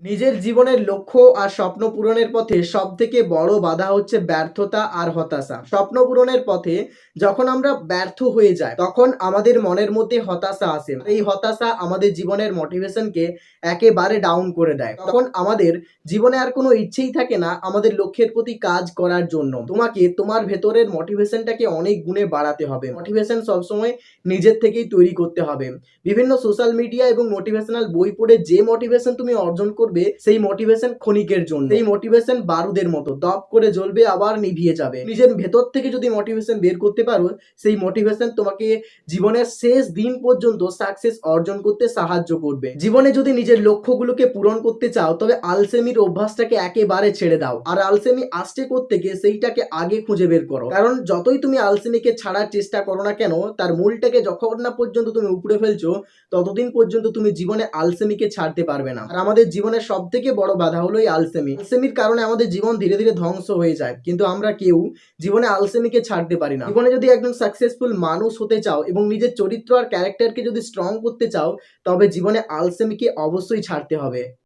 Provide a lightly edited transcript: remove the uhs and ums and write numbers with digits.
নিজের জীবনের লক্ষ্য আর স্বপ্ন পূরণের পথে সবথেকে বড় বাধা হচ্ছে ব্যর্থতা আর হতাশা। স্বপ্ন পূরণের পথে যখন আমরা ব্যর্থ হয়ে যাই, তখন আমাদের মনের মধ্যে হতাশা আসে। এই হতাশা আমাদের জীবনের মোটিভেশনকে একেবারে ডাউন করে দেয়। তখন আমাদের জীবনে আর কোনো ইচ্ছেই থাকে না আমাদের লক্ষ্যের প্রতি কাজ করার জন্য। তোমাকে তোমার ভেতরের মোটিভেশনটাকে অনেক গুণে বাড়াতে হবে। মোটিভেশন সবসময় নিজের থেকেই তৈরি করতে হবে। বিভিন্ন সোশ্যাল মিডিয়া এবং মোটিভেশনাল বই পড়ে যে মোটিভেশন তুমি অর্জন করবে, সেই মোটিভেশন ক্ষণিকের জন্য। সেই মোটিভেশন বারুদের মতো দপ করে জ্বলবে আবার নিভিয়ে যাবে। নিজের ভেতর থেকে যদি মোটিভেশন বের করতে পারো, সেই মোটিভেশন তোমাকে জীবনের শেষ দিন পর্যন্ত সাকসেস অর্জন করতে সাহায্য করবে। জীবনে যদি নিজের লক্ষ্যগুলোকে পূরণ করতে চাও, তবে আলসেমির অভ্যাসটাকে একেবারে ছেড়ে দাও। আর আলসেমি আসতে করতে গিয়ে সেইটাকে আগে খুঁজে বের করো। কারণ যতই তুমি আলসেমিকে ছাড়ার চেষ্টা করো না কেন, তার মূলটাকে যখন না পর্যন্ত তুমি উপড়ে ফেলছো, ততদিন পর্যন্ত তুমি জীবনে আলসেমিকে ছাড়তে পারবে না। আর আমাদের জীবনের সব থেকে বড় বাধা হলো এই আলসেমি। আলসেমির কারণে আমাদের জীবন ধীরে ধীরে ধ্বংস হয়ে যায়, কিন্তু আমরা কেউ জীবনে আলসেমিকে ছাড়তে পারি না। জীবনে যদি একজন সাকসেসফুল মানুষ হতে চাও এবং নিজের চরিত্র আর ক্যারেক্টারকে যদি স্ট্রং করতে চাও, তবে জীবনে আলসেমিকে অবশ্যই ছাড়তে হবে।